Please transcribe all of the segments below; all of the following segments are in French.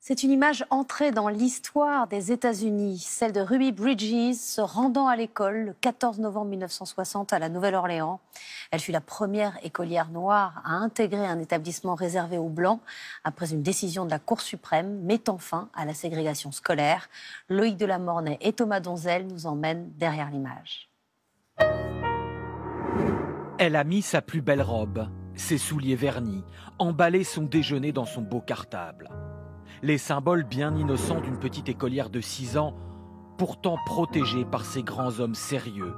C'est une image entrée dans l'histoire des États-Unis, celle de Ruby Bridges se rendant à l'école le 14 novembre 1960 à la Nouvelle-Orléans. Elle fut la première écolière noire à intégrer un établissement réservé aux Blancs après une décision de la Cour suprême mettant fin à la ségrégation scolaire. Loïc Delamornay et Thomas Donzel nous emmènent derrière l'image. Elle a mis sa plus belle robe, ses souliers vernis, emballé son déjeuner dans son beau cartable. Les symboles bien innocents d'une petite écolière de 6 ans, pourtant protégée par ces grands hommes sérieux,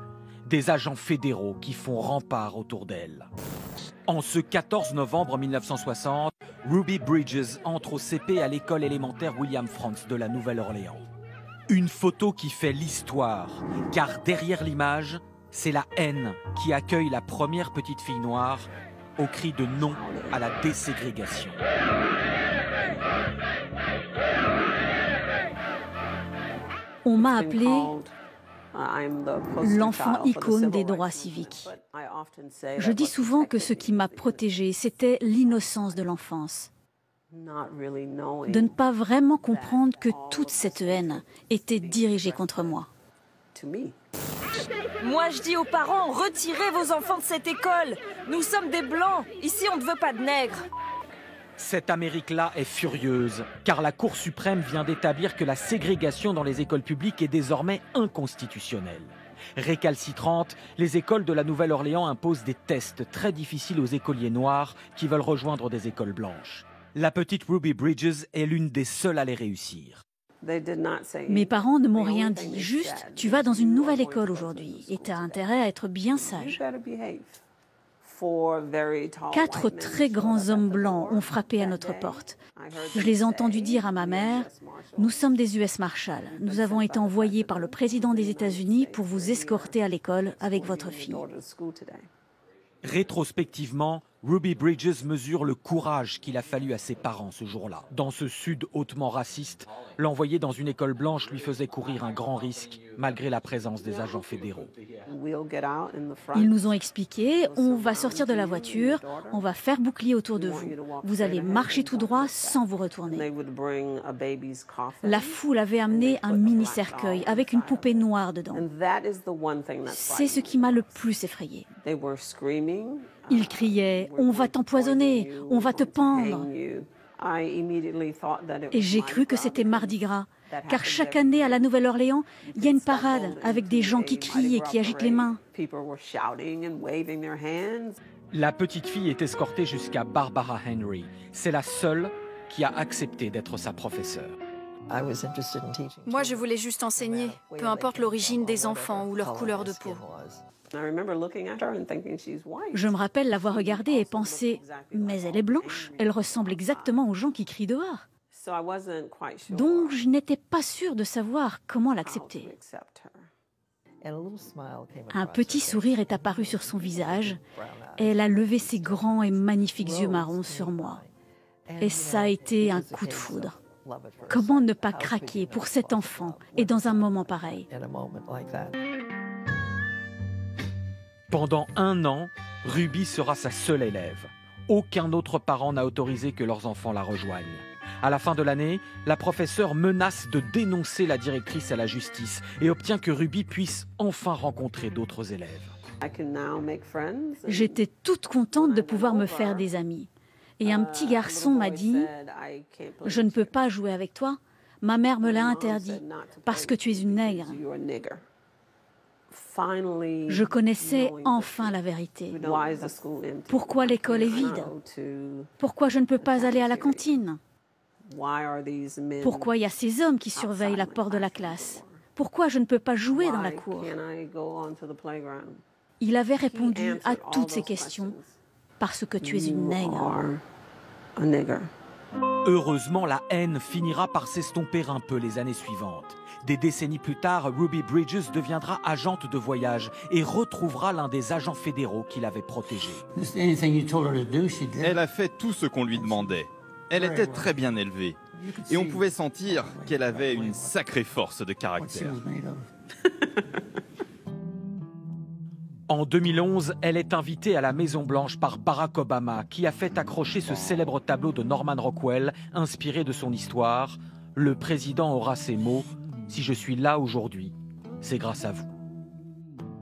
des agents fédéraux qui font rempart autour d'elle. En ce 14 novembre 1960, Ruby Bridges entre au CP à l'école élémentaire William Frantz de la Nouvelle-Orléans. Une photo qui fait l'histoire, car derrière l'image, c'est la haine qui accueille la première petite fille noire au cri de non à la déségrégation. On m'a appelé l'enfant icône des droits civiques. Je dis souvent que ce qui m'a protégée, c'était l'innocence de l'enfance. De ne pas vraiment comprendre que toute cette haine était dirigée contre moi. Moi, je dis aux parents, retirez vos enfants de cette école. Nous sommes des Blancs. Ici, on ne veut pas de nègres. Cette Amérique-là est furieuse, car la Cour suprême vient d'établir que la ségrégation dans les écoles publiques est désormais inconstitutionnelle. Récalcitrantes, les écoles de la Nouvelle-Orléans imposent des tests très difficiles aux écoliers noirs qui veulent rejoindre des écoles blanches. La petite Ruby Bridges est l'une des seules à les réussir. Mes parents ne m'ont rien dit, juste « tu vas dans une nouvelle école aujourd'hui et tu as intérêt à être bien sage ». 4 très grands hommes blancs ont frappé à notre porte. Je les ai entendus dire à ma mère « Nous sommes des US Marshals. Nous avons été envoyés par le président des États-Unis pour vous escorter à l'école avec votre fille. » Rétrospectivement, Ruby Bridges mesure le courage qu'il a fallu à ses parents ce jour-là. Dans ce sud hautement raciste, l'envoyer dans une école blanche lui faisait courir un grand risque, malgré la présence des agents fédéraux. Ils nous ont expliqué, on va sortir de la voiture, on va faire bouclier autour de vous. Vous allez marcher tout droit sans vous retourner. La foule avait amené un mini-cercueil avec une poupée noire dedans. C'est ce qui m'a le plus effrayée. Ils criaient « On va t'empoisonner, on va te pendre ». Et j'ai cru que c'était Mardi Gras, car chaque année à la Nouvelle-Orléans, il y a une parade avec des gens qui crient et qui agitent les mains. La petite fille est escortée jusqu'à Barbara Henry. C'est la seule qui a accepté d'être sa professeure. Moi, je voulais juste enseigner, peu importe l'origine des enfants ou leur couleur de peau. Je me rappelle l'avoir regardée et penser « Mais elle est blanche, elle ressemble exactement aux gens qui crient dehors. » Donc je n'étais pas sûre de savoir comment l'accepter. Un petit sourire est apparu sur son visage et elle a levé ses grands et magnifiques yeux marrons sur moi. Et ça a été un coup de foudre. Comment ne pas craquer pour cet enfant et dans un moment pareil? Pendant 1 an, Ruby sera sa seule élève. Aucun autre parent n'a autorisé que leurs enfants la rejoignent. À la fin de l'année, la professeure menace de dénoncer la directrice à la justice et obtient que Ruby puisse enfin rencontrer d'autres élèves. J'étais toute contente de pouvoir me faire des amis. Et un petit garçon m'a dit « Je ne peux pas jouer avec toi. Ma mère me l'a interdit parce que tu es une nègre. » Je connaissais enfin la vérité. Pourquoi l'école est vide? Pourquoi je ne peux pas aller à la cantine? Pourquoi il y a ces hommes qui surveillent la porte de la classe? Pourquoi je ne peux pas jouer dans la cour? Il avait répondu à toutes ces questions parce que tu es une nègre. Heureusement, la haine finira par s'estomper un peu les années suivantes. Des décennies plus tard, Ruby Bridges deviendra agente de voyage et retrouvera l'un des agents fédéraux qui l'avait protégée. Elle a fait tout ce qu'on lui demandait. Elle était très bien élevée. Et on pouvait sentir qu'elle avait une sacrée force de caractère. En 2011, elle est invitée à la Maison-Blanche par Barack Obama, qui a fait accrocher ce célèbre tableau de Norman Rockwell, inspiré de son histoire. Le président aura ces mots : « Si je suis là aujourd'hui, c'est grâce à vous. »